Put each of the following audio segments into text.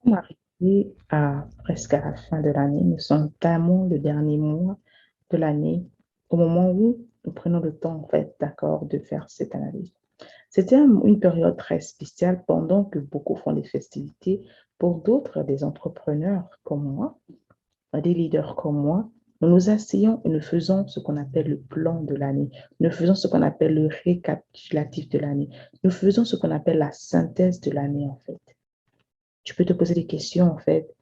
sommes arrivés à presque à la fin de l'année. Nous sommes tellement le dernier mois de l'année, au moment où nous prenons le temps, en fait, d'accord, de faire cette analyse. C'était une période très spéciale pendant que beaucoup font des festivités. Pour d'autres, des entrepreneurs comme moi, des leaders comme moi, nous nous asseyons et nous faisons ce qu'on appelle le plan de l'année. Nous faisons ce qu'on appelle le récapitulatif de l'année. Nous faisons ce qu'on appelle la synthèse de l'année, en fait. Tu peux te poser des questions, en fait.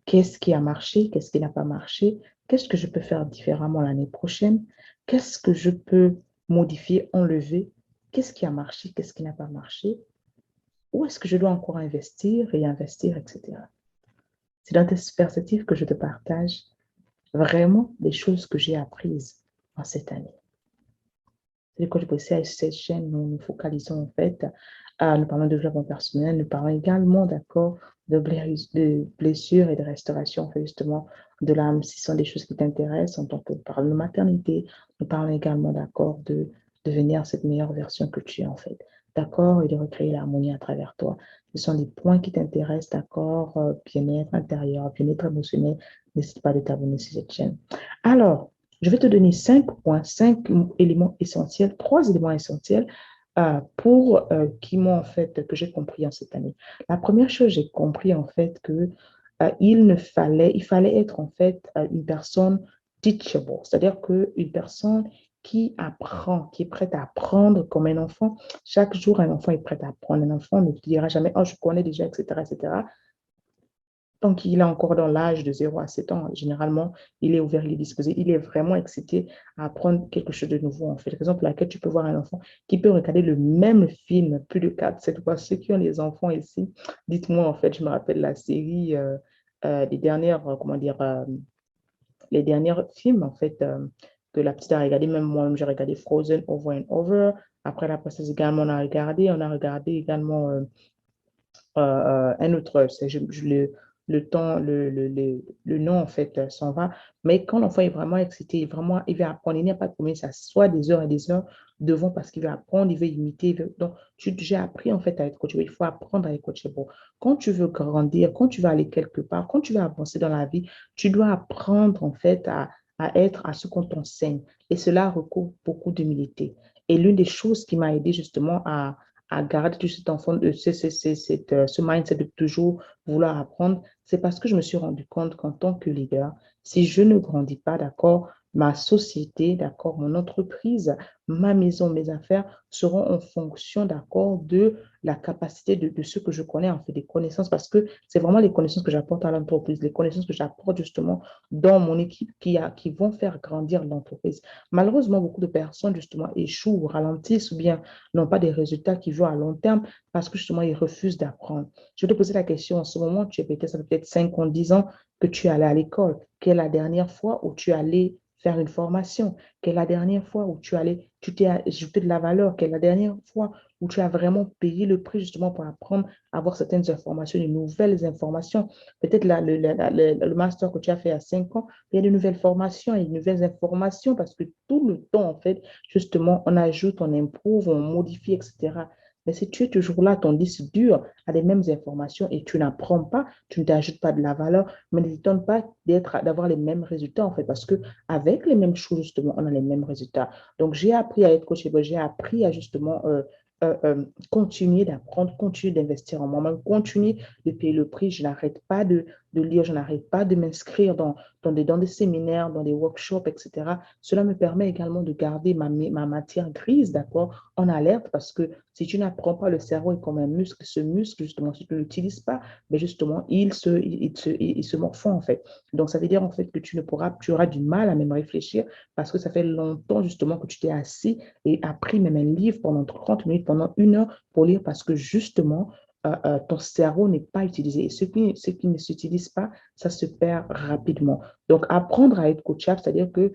Qu'est-ce qui a marché, qu'est-ce qui n'a pas marché, qu'est-ce que je peux faire différemment l'année prochaine, qu'est-ce que je peux modifier, enlever, qu'est-ce qui a marché, qu'est-ce qui n'a pas marché, où est-ce que je dois encore investir, réinvestir, etc. C'est dans cette perspective que je te partage vraiment les choses que j'ai apprises en cette année. C'est le coach bossé à cette chaîne, nous nous focalisons en fait, nous parlons de développement personnel, nous parlons également, d'accord, de blessures et de restauration, en fait, justement, de l'âme, si ce sont des choses qui t'intéressent, en tant que nous parlons de maternité, nous parlons également, d'accord, de devenir cette meilleure version que tu es, en fait, d'accord, et de recréer l'harmonie à travers toi. Ce sont des points qui t'intéressent, d'accord, bien-être intérieur, bien-être émotionnel, n'hésite pas de t'abonner sur cette chaîne. Alors, je vais te donner 5 points, 5 éléments essentiels, 3 éléments essentiels qui m'ont en fait, que j'ai compris en cette année. La première chose, j'ai compris en fait que il fallait être en fait une personne teachable, c'est-à-dire qu'une personne qui apprend, qui est prête à apprendre comme un enfant. Chaque jour, un enfant est prêt à apprendre. Un enfant ne te dira jamais, oh, je connais déjà, etc., etc. Tant qu'il est encore dans l'âge de 0 à 7 ans, généralement, il est ouvert, il est disposé, il est vraiment excité à apprendre quelque chose de nouveau. En fait, raison pour laquelle tu peux voir un enfant qui peut regarder le même film plus de 4, 7 fois. Ceux qui ont des enfants ici, dites-moi, en fait, je me rappelle la série, les dernières, comment dire, les derniers films, en fait, que la petite a regardé, même moi-même, j'ai regardé Frozen over and over. Après la princesse également, on a regardé également un autre, le temps, le nom en fait s'en va. Mais quand l'enfant est vraiment excité, vraiment, il veut apprendre, il n'y a pas de problème, ça soit des heures et des heures devant parce qu'il veut apprendre, il veut imiter. Donc, j'ai appris en fait à être coachable. Il faut apprendre à être coachable. Quand tu veux grandir, quand tu veux aller quelque part, quand tu veux avancer dans la vie, tu dois apprendre en fait à être à ce qu'on t'enseigne. Et cela recouvre beaucoup d'humilité. Et l'une des choses qui m'a aidé justement à garder tout cet enfant, ce mindset de toujours vouloir apprendre, c'est parce que je me suis rendu compte qu'en tant que leader, si je ne grandis pas, d'accord, ma société, d'accord, mon entreprise, ma maison, mes affaires seront en fonction, d'accord, de la capacité de ce que je connais, en fait, des connaissances, parce que c'est vraiment les connaissances que j'apporte à l'entreprise, les connaissances que j'apporte justement dans mon équipe qui vont faire grandir l'entreprise. Malheureusement, beaucoup de personnes, justement, échouent, ralentissent ou bien n'ont pas des résultats qui jouent à long terme parce que justement, ils refusent d'apprendre. Je vais te poser la question en ce moment, tu es peut-être, ça fait peut-être 5 ans, 10 ans que tu es allé à l'école. Quelle est la dernière fois où tu es allé faire une formation? Quelle est la dernière fois où tu t'es ajouté de la valeur? Quelle est la dernière fois où tu as vraiment payé le prix justement pour apprendre à avoir certaines informations, de nouvelles informations? Peut-être le master que tu as fait à 5 ans, il y a de nouvelles formations et de nouvelles informations parce que tout le temps, en fait, justement, on ajoute, on improuve, on modifie, etc. Mais si tu es toujours là, ton disque dur a les mêmes informations et tu n'apprends pas, tu ne t'ajoutes pas de la valeur, mais ne t'étonne pas d'avoir les mêmes résultats, en fait, parce que avec les mêmes choses, justement, on a les mêmes résultats. Donc, j'ai appris à être coachable, j'ai appris à justement continuer d'apprendre, continuer d'investir en moi-même, continuer de payer le prix. Je n'arrête pas de lire, je n'arrête pas de m'inscrire dans des séminaires, dans des workshops, etc. Cela me permet également de garder ma matière grise, d'accord, en alerte parce que si tu n'apprends pas, le cerveau est comme un muscle. Ce muscle, justement, si tu ne l'utilises pas, mais justement, il se morfond, en fait. Donc, ça veut dire, en fait, que tu auras du mal à même réfléchir parce que ça fait longtemps, justement, que tu t'es assis et appris même un livre pendant 30 minutes, pendant 1 heure pour lire parce que, justement, ton cerveau n'est pas utilisé. Et ce qui ne s'utilise pas, ça se perd rapidement. Donc, apprendre à être coachable, c'est-à-dire que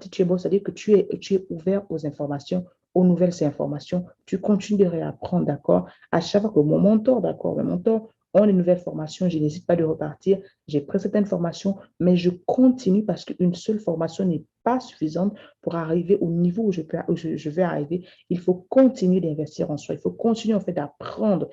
teachable, c'est-à-dire que tu es ouvert aux informations, aux nouvelles informations, tu continues de réapprendre, d'accord? À chaque fois que mon mentor, d'accord, mon mentor ont une nouvelle formation, je n'hésite pas de repartir. J'ai pris certaines formations, mais je continue parce qu'une seule formation n'est pas suffisante pour arriver au niveau où je vais arriver. Il faut continuer d'investir en soi. Il faut continuer en fait d'apprendre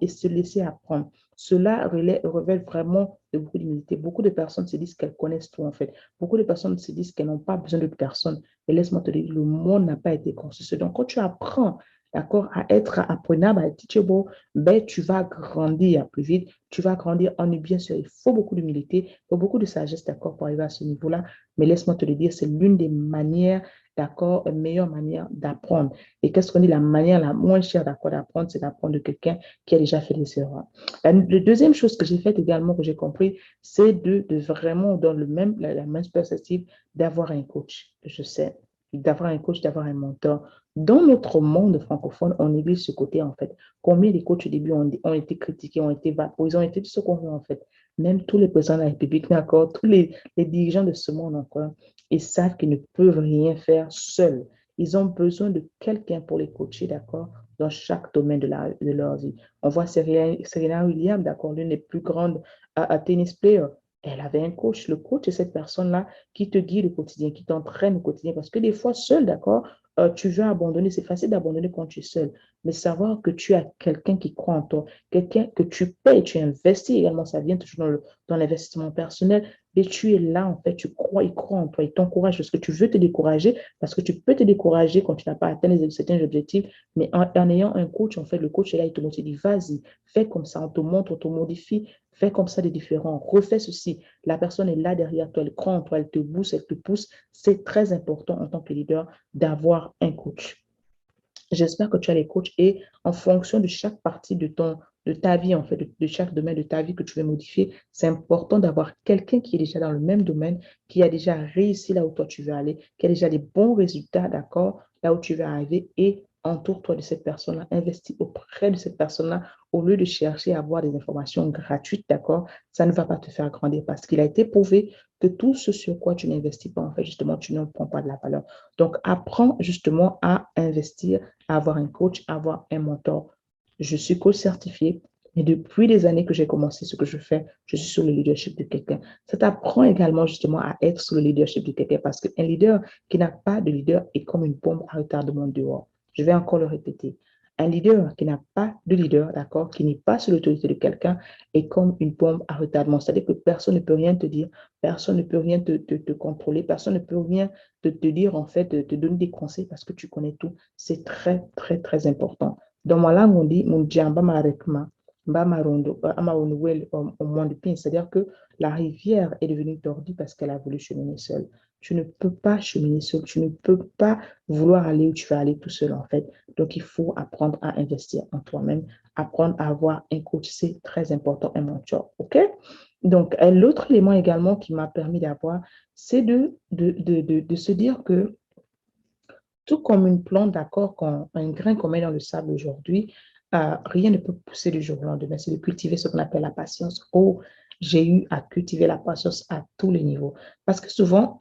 et se laisser apprendre. Cela révèle vraiment de beaucoup d'humilité. Beaucoup de personnes se disent qu'elles connaissent tout en fait. Beaucoup de personnes se disent qu'elles n'ont pas besoin de personne. Et laisse-moi te dire, le monde n'a pas été conçu. Donc, quand tu apprends, d'accord, à être apprenable, à être teachable, ben, tu vas grandir plus vite. Tu vas grandir en bien sûr. Il faut beaucoup d'humilité, il faut beaucoup de sagesse, d'accord, pour arriver à ce niveau-là. Mais laisse-moi te le dire, c'est l'une des manières, d'accord, meilleure manière d'apprendre. Et qu'est-ce qu'on dit, la manière la moins chère, d'accord, d'apprendre, c'est d'apprendre de quelqu'un qui a déjà fait des erreurs. La deuxième chose que j'ai faite également, que j'ai compris, c'est de vraiment, dans la même perspective, d'avoir un coach. Je sais, d'avoir un coach, d'avoir un mentor. Dans notre monde francophone, on néglige ce côté, en fait. Combien de coachs au début ont été critiqués, ont été vaporisés, ont été tout ce qu'on veut, en fait. Même tous les présidents de la République, d'accord, tous les dirigeants de ce monde encore, ils savent qu'ils ne peuvent rien faire seuls. Ils ont besoin de quelqu'un pour les coacher, d'accord, dans chaque domaine de leur vie. On voit Serena Williams, d'accord, l'une des plus grandes tennis players. Elle avait un coach. Le coach, c'est cette personne-là qui te guide au quotidien, qui t'entraîne au quotidien. Parce que des fois, seul, d'accord, tu veux abandonner. C'est facile d'abandonner quand tu es seul. Mais savoir que tu as quelqu'un qui croit en toi, quelqu'un que tu payes, tu investis également, ça vient toujours dans l'investissement personnel. Et tu es là, en fait, tu crois, il croit en toi, il t'encourage parce que tu veux te décourager, parce que tu peux te décourager quand tu n'as pas atteint certains objectifs. Mais en ayant un coach, en fait, le coach est là, il te motive, il dit, vas-y, fais comme ça, on te montre, on te modifie, fais comme ça des différents, refais ceci. La personne est là derrière toi, elle croit en toi, elle te booste, elle te pousse. C'est très important en tant que leader d'avoir un coach. J'espère que tu as les coachs et en fonction de chaque partie de ta vie, en fait, de chaque domaine de ta vie que tu veux modifier, c'est important d'avoir quelqu'un qui est déjà dans le même domaine, qui a déjà réussi là où toi tu veux aller, qui a déjà des bons résultats, d'accord, là où tu veux arriver et entoure-toi de cette personne-là, investis auprès de cette personne-là au lieu de chercher à avoir des informations gratuites, d'accord, ça ne va pas te faire grandir parce qu'il a été prouvé que tout ce sur quoi tu n'investis pas, en fait, justement, tu ne prends pas de la valeur. Donc, apprends justement à investir, à avoir un coach, à avoir un mentor. Je suis coach certifié, mais depuis des années que j'ai commencé ce que je fais, je suis sur le leadership de quelqu'un. Ça t'apprend également justement à être sur le leadership de quelqu'un parce qu'un leader qui n'a pas de leader est comme une bombe à retardement dehors. Je vais encore le répéter. Un leader qui n'a pas de leader, d'accord, qui n'est pas sous l'autorité de quelqu'un, est comme une bombe à retardement. C'est-à-dire que personne ne peut rien te dire, personne ne peut rien te contrôler, personne ne peut rien te dire, en fait, de te donner des conseils parce que tu connais tout. C'est très, très, très important. Dans ma langue, on dit, mon djamba marekma, mba marondo, ama onouel, au moins de pin. C'est-à-dire que la rivière est devenue tordue parce qu'elle a voulu cheminer seule. Tu ne peux pas cheminer seul, tu ne peux pas vouloir aller où tu vas aller tout seul, en fait. Donc, il faut apprendre à investir en toi-même, apprendre à avoir un coach, c'est très important, un mentor, OK? Donc, l'autre élément également qui m'a permis d'avoir, c'est de se dire que tout comme une plante, d'accord, un grain qu'on met dans le sable aujourd'hui, rien ne peut pousser du jour au lendemain. C'est de cultiver ce qu'on appelle la patience. Oh, j'ai eu à cultiver la patience à tous les niveaux. Parce que souvent,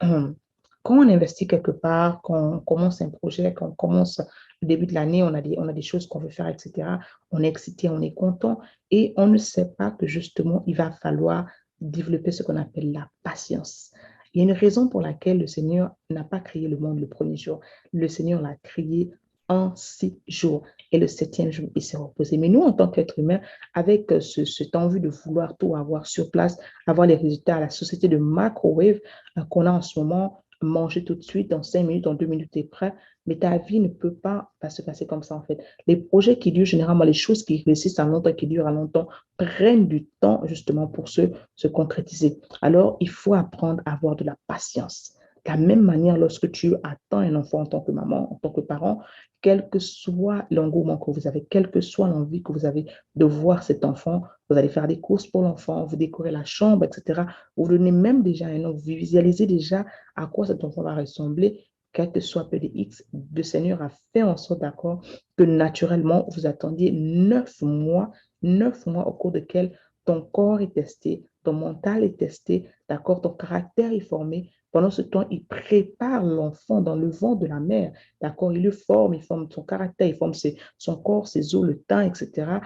quand on investit quelque part, quand on commence un projet, quand on commence le début de l'année, on a des choses qu'on veut faire, etc. On est excité, on est content et on ne sait pas que justement, il va falloir développer ce qu'on appelle la patience. Il y a une raison pour laquelle le Seigneur n'a pas créé le monde le premier jour. Le Seigneur l'a créé en 6 jours. Et le septième jour, il s'est reposé. Mais nous, en tant qu'êtres humains, avec cette envie de vouloir tout avoir sur place, avoir les résultats à la société de microwave qu'on a en ce moment, manger tout de suite, dans 5 minutes, dans 2 minutes, tu es prêt. Mais ta vie ne peut pas se passer comme ça, en fait. Les projets qui durent, généralement, les choses qui réussissent à longtemps, qui durent à longtemps, prennent du temps, justement, pour se concrétiser. Alors, il faut apprendre à avoir de la patience. De la même manière, lorsque tu attends un enfant en tant que maman, en tant que parent, quel que soit l'engouement que vous avez, quelle que soit l'envie que vous avez de voir cet enfant, vous allez faire des courses pour l'enfant, vous décorez la chambre, etc. Vous donnez même déjà un nom, vous visualisez déjà à quoi cet enfant va ressembler, quel que soit PDX. Le Seigneur a fait en sorte, d'accord, que naturellement, vous attendiez 9 mois, 9 mois au cours desquels ton corps est testé, ton mental est testé, d'accord, ton caractère est formé. Pendant ce temps, il prépare l'enfant dans le ventre de la mère, d'accord, il le forme, il forme son caractère, il forme son corps, ses os, le temps, etc.,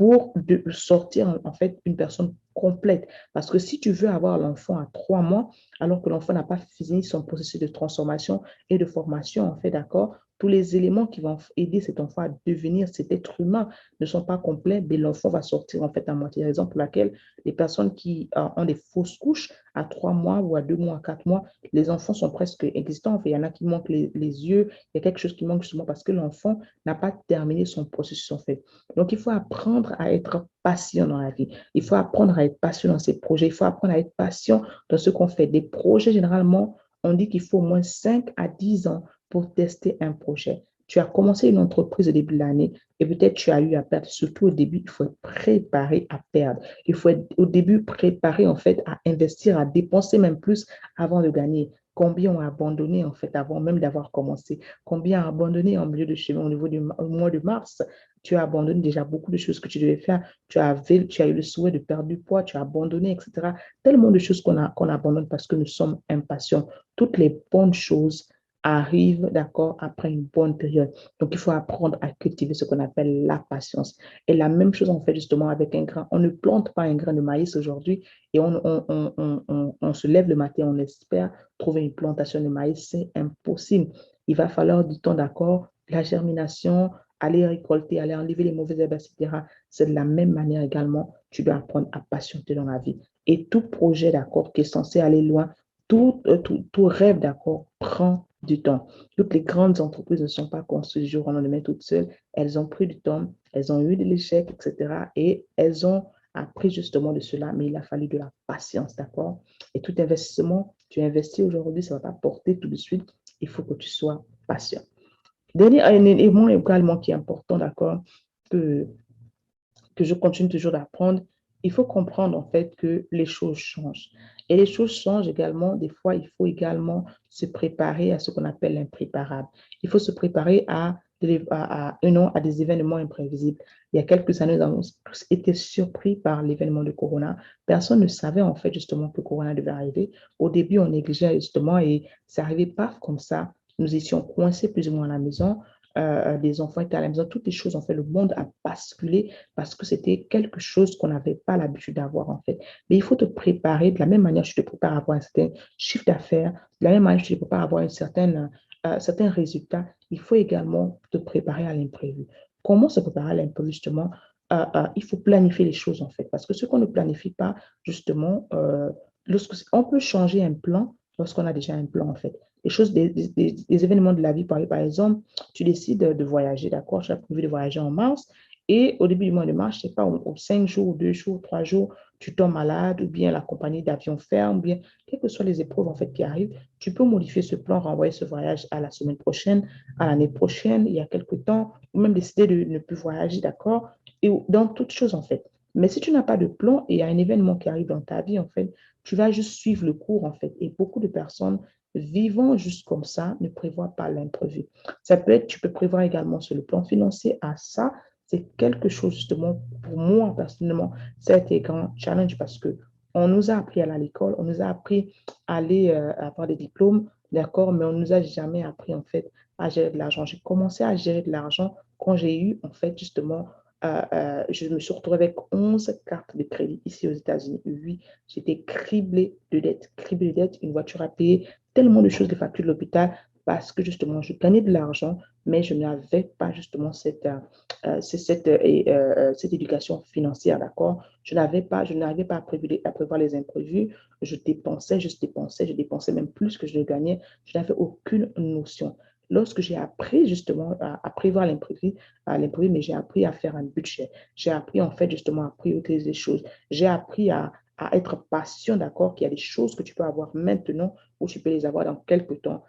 pour sortir en fait une personne complète. Parce que si tu veux avoir l'enfant à 3 mois, alors que l'enfant n'a pas fini son processus de transformation et de formation, en fait, d'accord, tous les éléments qui vont aider cet enfant à devenir cet être humain ne sont pas complets, mais l'enfant va sortir en fait à moitié. Raison pour laquelle les personnes qui ont des fausses couches à 3 mois ou à 2 mois, à 4 mois, les enfants sont presque existants. En fait, il y en a qui manquent les yeux, il y a quelque chose qui manque justement parce que l'enfant n'a pas terminé son processus en fait. Donc, il faut apprendre à être patient dans la vie. Il faut apprendre à être patient dans ses projets. Il faut apprendre à être patient dans ce qu'on fait. Des projets, généralement, on dit qu'il faut au moins 5 à 10 ans pour tester un projet. Tu as commencé une entreprise au début de l'année et peut-être tu as eu à perdre. Surtout au début, il faut être préparé à perdre. Il faut être au début préparé en fait à investir, à dépenser même plus avant de gagner. Combien ont abandonné en fait avant même d'avoir commencé? Combien ont abandonné en milieu de chemin au niveau du mois de mars? Tu as abandonné déjà beaucoup de choses que tu devais faire. Tu as eu le souhait de perdre du poids, tu as abandonné, etc. Tellement de choses qu'on abandonne parce que nous sommes impatients. Toutes les bonnes choses arrivent, d'accord, après une bonne période. Donc, il faut apprendre à cultiver ce qu'on appelle la patience. Et la même chose, on fait justement avec un grain. On ne plante pas un grain de maïs aujourd'hui et on se lève le matin, on espère trouver une plantation de maïs. C'est impossible. Il va falloir du temps, d'accord, la germination, aller récolter, aller enlever les mauvaises herbes, etc. C'est de la même manière également, tu dois apprendre à patienter dans la vie. Et tout projet, d'accord, qui est censé aller loin, tout rêve, d'accord, prend du temps. Toutes les grandes entreprises ne sont pas construites du jour au lendemain toutes seules. Elles ont pris du temps, elles ont eu de l'échec, etc. Et elles ont appris justement de cela, mais il a fallu de la patience, d'accord? Et tout investissement, tu investis aujourd'hui, ça ne va pas porter tout de suite. Il faut que tu sois patient. Dernier élément également qui est important, d'accord, que, que je continue toujours d'apprendre, il faut comprendre en fait que les choses changent. Et les choses changent également, des fois, il faut également se préparer à ce qu'on appelle l'impréparable. Il faut se préparer à des événements imprévisibles. Il y a quelques années, nous avons tous été surpris par l'événement de Corona. Personne ne savait en fait justement que Corona devait arriver. Au début, on négligeait justement et ça arrivait pas comme ça. Nous étions coincés plus ou moins à la maison. Des enfants étaient à la maison, toutes les choses, en fait, le monde a basculé parce que c'était quelque chose qu'on n'avait pas l'habitude d'avoir, en fait. Mais il faut te préparer de la même manière que tu te prépares à avoir un certain chiffre d'affaires, de la même manière que tu te prépares à avoir certains résultats, il faut également te préparer à l'imprévu. Comment se préparer à l'imprévu, justement? Il faut planifier les choses, en fait, parce que ce qu'on ne planifie pas, justement, on peut changer un plan lorsqu'on a déjà un plan, en fait. Les choses, des événements de la vie, par exemple, tu décides de voyager, d'accord? Tu as prévu de voyager en mars et au début du mois de mars, je ne sais pas, aux 5 jours, 2 jours, 3 jours, tu tombes malade ou bien la compagnie d'avion ferme, ou bien quelles que soient les épreuves en fait qui arrivent, tu peux modifier ce plan, renvoyer ce voyage à la semaine prochaine, à l'année prochaine, il y a quelques temps, ou même décider de ne plus voyager, d'accord? Et dans toutes choses en fait. Mais si tu n'as pas de plan et il y a un événement qui arrive dans ta vie, en fait, tu vas juste suivre le cours, en fait. Et beaucoup de personnes vivant juste comme ça ne prévoient pas l'imprévu. Ça peut être, tu peux prévoir également sur le plan financier. À ça, c'est quelque chose justement, pour moi personnellement, ça a été un grand challenge parce que on nous a appris à aller à l'école, on nous a appris à aller avoir des diplômes, d'accord, mais on ne nous a jamais appris en fait à gérer de l'argent. J'ai commencé à gérer de l'argent quand j'ai eu en fait justement je me suis retrouvée avec 11 cartes de crédit ici aux États-Unis. Oui, j'étais criblée de dettes, une voiture à payer, tellement de choses, les factures de l'hôpital, parce que justement, je gagnais de l'argent, mais je n'avais pas justement cette éducation financière, d'accord? Je n'arrivais pas à prévoir les imprévus. Je dépensais même plus que je ne gagnais. Je n'avais aucune notion. Lorsque j'ai appris justement à prévoir l'imprévu, mais j'ai appris à faire un budget. J'ai appris en fait justement à prioriser les choses. J'ai appris à être patient, d'accord, qu'il y a des choses que tu peux avoir maintenant ou tu peux les avoir dans quelques temps.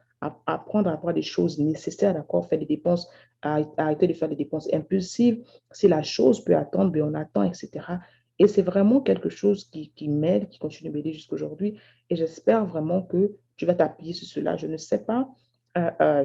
Apprendre à avoir des choses nécessaires, d'accord, faire des dépenses, arrêter de faire des dépenses impulsives. Si la chose peut attendre, bien on attend, etc. Et c'est vraiment quelque chose qui m'aide, qui continue de m'aider jusqu'à aujourd'hui. Et j'espère vraiment que tu vas t'appuyer sur cela. Je ne sais pas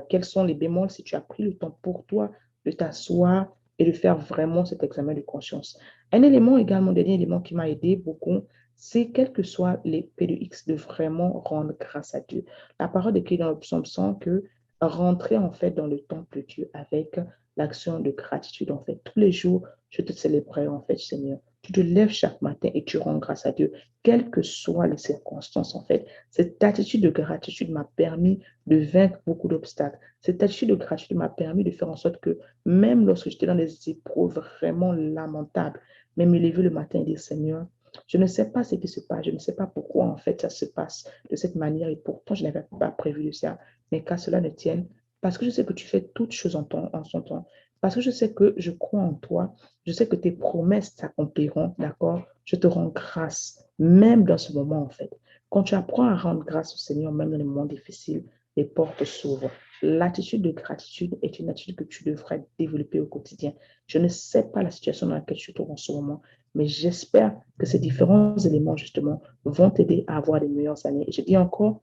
quels sont les bémols si tu as pris le temps pour toi de t'asseoir et de faire vraiment cet examen de conscience. Un élément également, dernier élément qui m'a aidé beaucoup, c'est quels que soient les P de X, de vraiment rendre grâce à Dieu. La parole écrite dans le psaume 100 que rentrer en fait dans le temple de Dieu avec l'action de gratitude. En fait, tous les jours, je te célébrerai en fait, Seigneur. Tu te lèves chaque matin et tu rends grâce à Dieu, quelles que soient les circonstances en fait. Cette attitude de gratitude m'a permis de vaincre beaucoup d'obstacles. Cette attitude de gratitude m'a permis de faire en sorte que même lorsque j'étais dans des épreuves vraiment lamentables, même me lever le matin et dire, Seigneur, je ne sais pas ce qui se passe, je ne sais pas pourquoi en fait ça se passe de cette manière et pourtant je n'avais pas prévu de ça. Mais qu'à cela ne tienne, parce que je sais que tu fais toutes choses en son temps, parce que je sais que je crois en toi, je sais que tes promesses s'accompliront, d'accord? Je te rends grâce, même dans ce moment en fait. Quand tu apprends à rendre grâce au Seigneur, même dans les moments difficiles, les portes s'ouvrent. L'attitude de gratitude est une attitude que tu devrais développer au quotidien. Je ne sais pas la situation dans laquelle tu te trouves en ce moment, mais j'espère que ces différents éléments, justement, vont t'aider à avoir les meilleures années. Et je dis encore,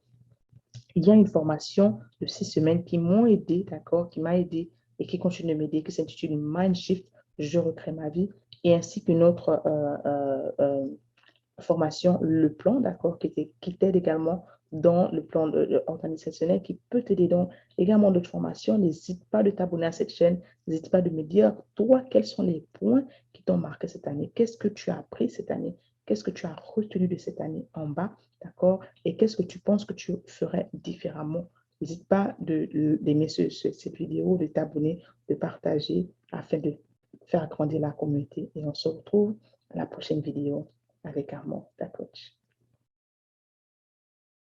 il y a une formation de 6 semaines qui m'ont aidé, d'accord, qui m'a aidé et qui continue de m'aider, qui s'intitule Mind Shift, je recrée ma vie, et ainsi qu'une autre formation, le plan, d'accord, qui t'aide également dans le plan organisationnel, qui peut t'aider dans également d'autres formations. N'hésite pas de t'abonner à cette chaîne, n'hésite pas de me dire, toi, quels sont les points qui t'ont marqué cette année, qu'est-ce que tu as appris cette année, qu'est-ce que tu as retenu de cette année en bas, d'accord, et qu'est-ce que tu penses que tu ferais différemment. N'hésite pas d'aimer cette vidéo, de t'abonner, de partager afin de faire grandir la communauté. Et on se retrouve à la prochaine vidéo avec Armand, ta coach.